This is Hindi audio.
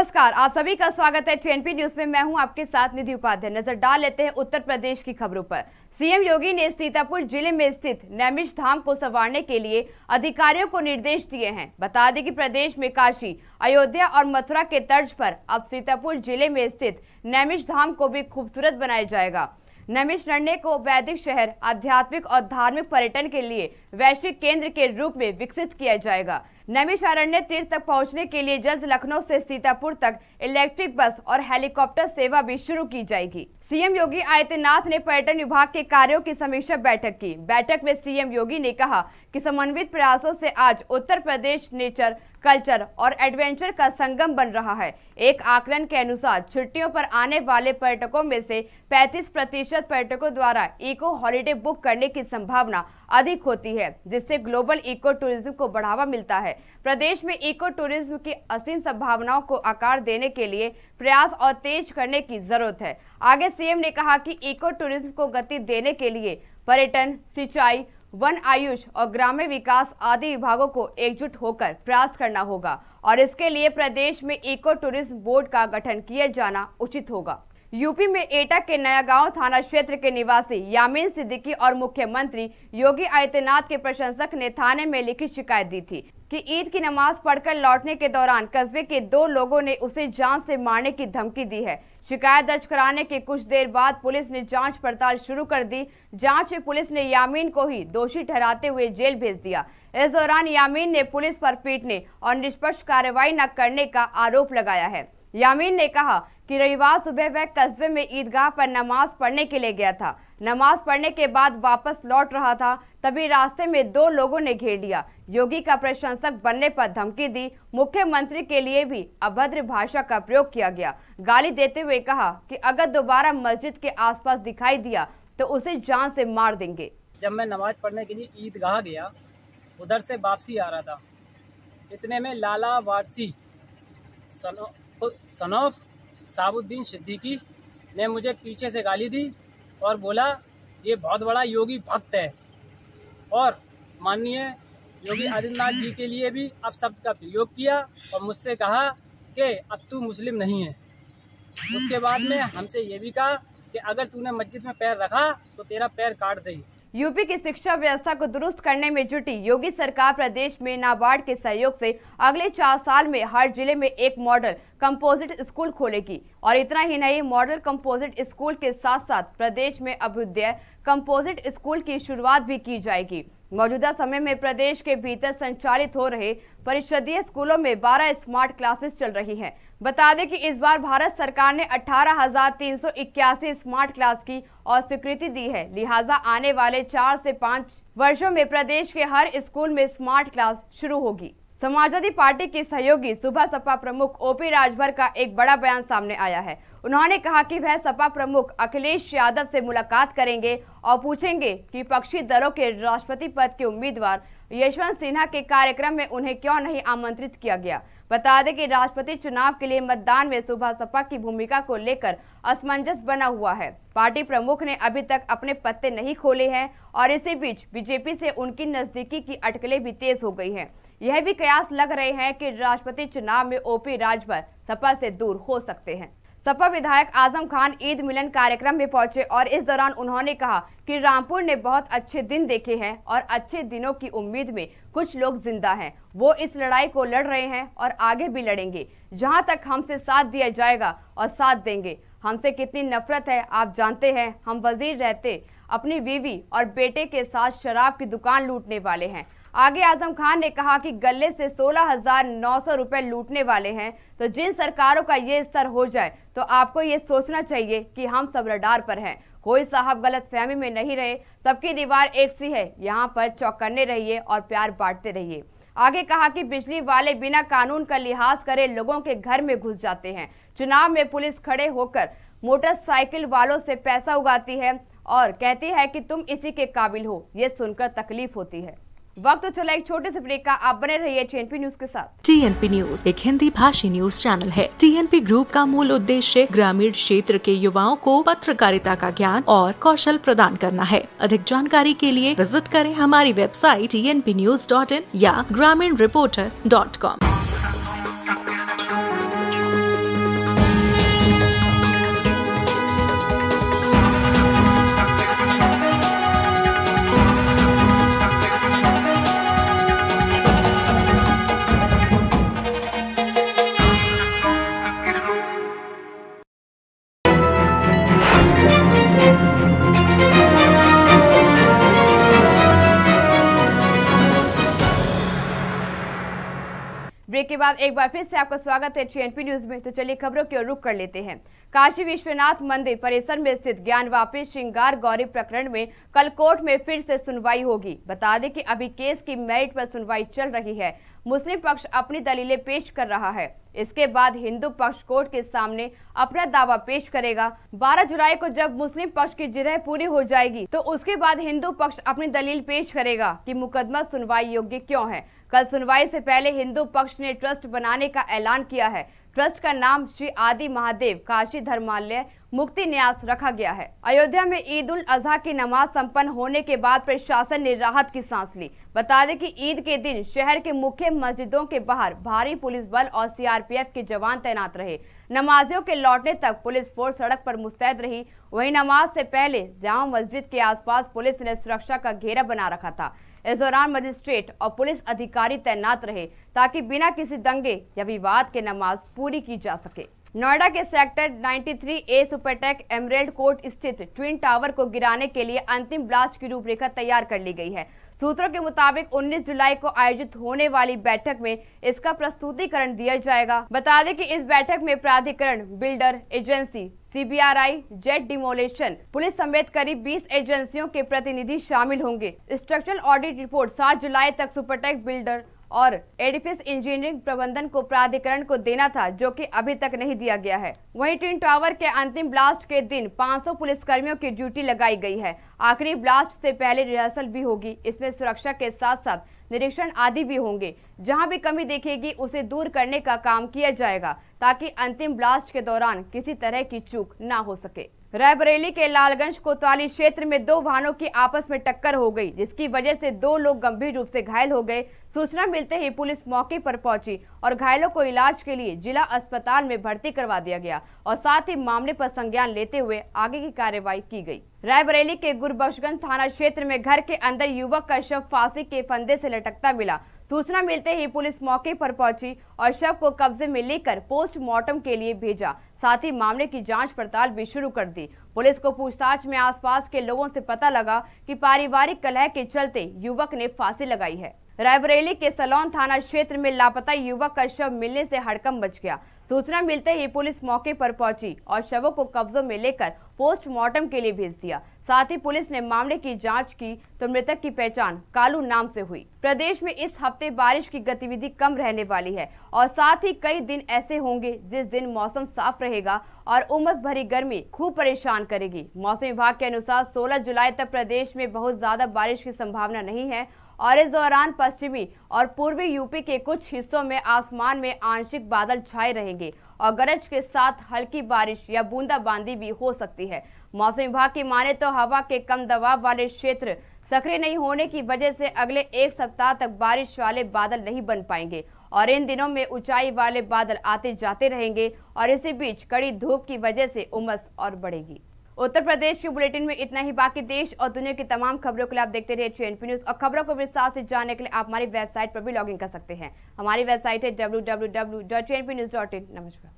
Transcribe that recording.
नमस्कार, आप सभी का स्वागत है टीएनपी न्यूज में। मैं हूं आपके साथ निधि उपाध्याय। नजर डाल लेते हैं उत्तर प्रदेश की खबरों पर। सीएम योगी ने सीतापुर जिले में स्थित नैमिष धाम को संवारने के लिए अधिकारियों को निर्देश दिए हैं। बता दें कि प्रदेश में काशी, अयोध्या और मथुरा के तर्ज पर अब सीतापुर जिले में स्थित नैमिष धाम को भी खूबसूरत बनाया जाएगा। नैमिषारण्य को वैदिक शहर, आध्यात्मिक और धार्मिक पर्यटन के लिए वैश्विक केंद्र के रूप में विकसित किया जाएगा। नैमिषारण्य तीर्थ तक पहुंचने के लिए जल्द लखनऊ से सीतापुर तक इलेक्ट्रिक बस और हेलीकॉप्टर सेवा भी शुरू की जाएगी। सीएम योगी आदित्यनाथ ने पर्यटन विभाग के कार्यों की समीक्षा बैठक की। बैठक में सीएम योगी ने कहा कि समन्वित प्रयासों से आज उत्तर प्रदेश नेचर, कल्चर और एडवेंचर का संगम बन रहा है। एक आकलन के अनुसार छुट्टियों पर आने वाले पर्यटकों में से 35% पर्यटकों द्वारा इको हॉलिडे बुक करने की संभावना अधिक होती है, जिससे ग्लोबल इको टूरिज्म को बढ़ावा मिलता है। प्रदेश में इको टूरिज्म की असीम संभावनाओं को आकार देने के लिए प्रयास और तेज करने की जरूरत है। आगे सीएम ने कहा कि इको टूरिज्म को गति देने के लिए पर्यटन, सिंचाई, वन, आयुष और ग्रामीण विकास आदि विभागों को एकजुट होकर प्रयास करना होगा और इसके लिए प्रदेश में इको टूरिज्म बोर्ड का गठन किया जाना उचित होगा। यूपी में एटा के नया गांव थाना क्षेत्र के निवासी यामीन सिद्दीकी और मुख्यमंत्री योगी आदित्यनाथ के प्रशंसक ने थाने में लिखित शिकायत दी थी कि ईद की नमाज पढ़कर लौटने के दौरान कस्बे के 2 लोगों ने उसे जान से मारने की धमकी दी है। शिकायत दर्ज कराने के कुछ देर बाद पुलिस ने जांच पड़ताल शुरू कर दी। जांच में पुलिस ने यामीन को ही दोषी ठहराते हुए जेल भेज दिया। इस दौरान यामीन ने पुलिस पर पीटने और निष्पक्ष कार्रवाई न करने का आरोप लगाया है। यामीन ने कहा कि रविवार सुबह वह कस्बे में ईदगाह पर नमाज पढ़ने के लिए गया था। नमाज पढ़ने के बाद वापस लौट रहा था, तभी रास्ते में 2 लोगों ने घेर लिया। योगी का प्रशंसक बनने पर धमकी दी। मुख्यमंत्री के लिए भी अभद्र भाषा का प्रयोग किया गया। गाली देते हुए कहा कि अगर दोबारा मस्जिद के आसपास दिखाई दिया तो उसे जान से मार देंगे। जब मैं नमाज पढ़ने के लिए ईदगाह गया, उधर से वापसी आ रहा था, इतने में लाला वारसी सनौफ साबुद्दीन सिद्दीकी ने मुझे पीछे से गाली दी और बोला ये बहुत बड़ा योगी भक्त है और माननीय योगी आदित्यनाथ जी के लिए भी अब शब्द का प्रयोग किया और मुझसे कहा कि अब तू मुस्लिम नहीं है। उसके बाद में हमसे ये भी कहा कि अगर तूने मस्जिद में पैर रखा तो तेरा पैर काट देंगे। यूपी की शिक्षा व्यवस्था को दुरुस्त करने में जुटी योगी सरकार प्रदेश में नाबार्ड के सहयोग से अगले 4 साल में हर जिले में एक मॉडल कंपोजिट स्कूल खोलेगी। और इतना ही नहीं, मॉडल कंपोजिट स्कूल के साथ साथ प्रदेश में अभ्युदय कंपोजिट स्कूल की शुरुआत भी की जाएगी। मौजूदा समय में प्रदेश के भीतर संचालित हो रहे परिषदीय स्कूलों में 12 स्मार्ट क्लासेस चल रही हैं। बता दें कि इस बार भारत सरकार ने 18,381 स्मार्ट क्लास की और स्वीकृति दी है। लिहाजा आने वाले 4 से 5 वर्षों में प्रदेश के हर स्कूल में स्मार्ट क्लास शुरू होगी। समाजवादी पार्टी के सहयोगी सुबह सपा प्रमुख ओपी राजभर का एक बड़ा बयान सामने आया है। उन्होंने कहा कि वह सपा प्रमुख अखिलेश यादव से मुलाकात करेंगे और पूछेंगे कि विपक्षी दलों के राष्ट्रपति पद के उम्मीदवार यशवंत सिन्हा के कार्यक्रम में उन्हें क्यों नहीं आमंत्रित किया गया। बता दें कि राष्ट्रपति चुनाव के लिए मतदान में सुबह सपा की भूमिका को लेकर असमंजस बना हुआ है। पार्टी प्रमुख ने अभी तक अपने पत्ते नहीं खोले हैं और इसी बीच बीजेपी से उनकी नजदीकी की अटकलें भी तेज हो गई हैं। यह भी कयास लग रहे हैं कि राष्ट्रपति चुनाव में ओपी राजभर सपा से दूर हो सकते हैं। सपा विधायक आजम खान ईद मिलन कार्यक्रम में पहुंचे और इस दौरान उन्होंने कहा कि रामपुर ने बहुत अच्छे दिन देखे हैं और अच्छे दिनों की उम्मीद में कुछ लोग जिंदा हैं। वो इस लड़ाई को लड़ रहे हैं और आगे भी लड़ेंगे। जहां तक हमसे साथ दिया जाएगा और साथ देंगे। हमसे कितनी नफरत है आप जानते हैं। हम वजीर रहते अपनी बीवी और बेटे के साथ शराब की दुकान लूटने वाले हैं। आगे आजम खान ने कहा कि गले से 16,900 रुपए लूटने वाले हैं। तो जिन सरकारों का ये स्तर हो जाए तो आपको ये सोचना चाहिए कि हम सब रडार पर हैं। कोई साहब गलत फहमी में नहीं रहे, सबकी दीवार एक सी है। यहाँ पर चौकन्ने रहिए और प्यार बांटते रहिए। आगे कहा कि बिजली वाले बिना कानून का लिहाज करे लोगों के घर में घुस जाते हैं। चुनाव में पुलिस खड़े होकर मोटरसाइकिल वालों से पैसा उगाती है और कहती है कि तुम इसी के काबिल हो। ये सुनकर तकलीफ होती है। वक्त तो चला एक छोटे से ब्रेक का। आप बने रहिए टीएनपी न्यूज के साथ। टीएनपी न्यूज एक हिंदी भाषी न्यूज चैनल है। टीएनपी ग्रुप का मूल उद्देश्य ग्रामीण क्षेत्र के युवाओं को पत्रकारिता का ज्ञान और कौशल प्रदान करना है। अधिक जानकारी के लिए विजिट करें हमारी वेबसाइट tnpnews.in या grameenreporter.com। बाद एक बार फिर से आपका स्वागत है TNP न्यूज में। तो चलिए खबरों की ओर रुख कर लेते हैं। काशी विश्वनाथ मंदिर परिसर में स्थित ज्ञानवापी श्रृंगार गौरी प्रकरण में कल कोर्ट में फिर से सुनवाई होगी। बता दें कि अभी केस की मेरिट पर सुनवाई चल रही है। मुस्लिम पक्ष अपनी दलीलें पेश कर रहा है। इसके बाद हिंदू पक्ष कोर्ट के सामने अपना दावा पेश करेगा। 12 जुलाई को जब मुस्लिम पक्ष की जिरह पूरी हो जाएगी तो उसके बाद हिंदू पक्ष अपनी दलील पेश करेगा कि मुकदमा सुनवाई योग्य क्यों है। कल सुनवाई से पहले हिंदू पक्ष ने ट्रस्ट बनाने का ऐलान किया है। ट्रस्ट का नाम श्री आदि महादेव काशी धर्मालय मुक्ति न्यास रखा गया है। अयोध्या में ईद उल अजहा की नमाज संपन्न होने के बाद प्रशासन ने राहत की सांस ली। बता दें कि ईद के दिन शहर के मुख्य मस्जिदों के बाहर भारी पुलिस बल और CRPF के जवान तैनात रहे। नमाजियों के लौटने तक पुलिस फोर्स सड़क पर मुस्तैद रही। वहीं नमाज से पहले जामा मस्जिद के आसपास पुलिस ने सुरक्षा का घेरा बना रखा था। इस दौरान मजिस्ट्रेट और पुलिस अधिकारी तैनात रहे ताकि बिना किसी दंगे या विवाद के नमाज पूरी की जा सके। नोएडा के sector 93A Supertech emerald court स्थित ट्विन टावर को गिराने के लिए अंतिम ब्लास्ट की रूपरेखा तैयार कर ली गई है। सूत्रों के मुताबिक 19 जुलाई को आयोजित होने वाली बैठक में इसका प्रस्तुतिकरण दिया जाएगा। बता दें कि इस बैठक में प्राधिकरण, builder agency, CBRI, jet demolition, police समेत करीब 20 एजेंसियों के प्रतिनिधि शामिल होंगे। स्ट्रक्चरल ऑडिट रिपोर्ट 7 जुलाई तक सुपरटेक बिल्डर और एडिफिस इंजीनियरिंग प्रबंधन को प्राधिकरण को देना था, जो कि अभी तक नहीं दिया गया है। वहीं ट्विन टावर के अंतिम ब्लास्ट के दिन 500 पुलिसकर्मियों की ड्यूटी लगाई गई है। आखिरी ब्लास्ट से पहले रिहर्सल भी होगी। इसमें सुरक्षा के साथ साथ निरीक्षण आदि भी होंगे। जहां भी कमी दिखेगी उसे दूर करने का काम किया जाएगा ताकि अंतिम ब्लास्ट के दौरान किसी तरह की चूक ना हो सके। रायबरेली के लालगंज कोतवाली क्षेत्र में 2 वाहनों की आपस में टक्कर हो गई, जिसकी वजह से 2 लोग गंभीर रूप से घायल हो गए। सूचना मिलते ही पुलिस मौके पर पहुंची और घायलों को इलाज के लिए जिला अस्पताल में भर्ती करवा दिया गया और साथ ही मामले पर संज्ञान लेते हुए आगे की कार्रवाई की गई। रायबरेली के गुरबख्शगंज थाना क्षेत्र में घर के अंदर युवक का शव फांसी के फंदे से लटकता मिला। सूचना मिलते ही पुलिस मौके पर पहुंची और शव को कब्जे में लेकर पोस्टमार्टम के लिए भेजा। साथ ही मामले की जांच पड़ताल भी शुरू कर दी। पुलिस को पूछताछ में आसपास के लोगों से पता लगा कि पारिवारिक कलह के चलते युवक ने फांसी लगाई है। रायबरेली के सलौन थाना क्षेत्र में लापता युवक का शव मिलने से हड़कंप मच गया। सूचना मिलते ही पुलिस मौके पर पहुंची और शवों को कब्जों में लेकर पोस्टमार्टम के लिए भेज दिया। साथ ही पुलिस ने मामले की जांच की तो मृतक की पहचान कालू नाम से हुई। प्रदेश में इस हफ्ते बारिश की गतिविधि कम रहने वाली है और साथ ही कई दिन ऐसे होंगे जिस दिन मौसम साफ रहेगा और उमस भरी गर्मी खूब परेशान करेगी। मौसम विभाग के अनुसार 16 जुलाई तक प्रदेश में बहुत ज्यादा बारिश की संभावना नहीं है और इस दौरान पश्चिमी और पूर्वी यूपी के कुछ हिस्सों में आसमान में आंशिक बादल छाए रहेंगे और गरज के साथ हल्की बारिश या बूंदाबांदी भी हो सकती है। मौसम विभाग की माने तो हवा के कम दबाव वाले क्षेत्र सक्रिय नहीं होने की वजह से अगले 1 सप्ताह तक बारिश वाले बादल नहीं बन पाएंगे और इन दिनों में ऊंचाई वाले बादल आते जाते रहेंगे और इसी बीच कड़ी धूप की वजह से उमस और बढ़ेगी। उत्तर प्रदेश के बुलेटिन में इतना ही। बाकी देश और दुनिया की तमाम खबरों के लिए आप देखते रहिए TNP न्यूज और खबरों को विस्तार से जानने के लिए आप हमारी वेबसाइट पर भी लॉगिन कर सकते हैं। हमारी वेबसाइट है www.tnpnews.in। नमस्कार।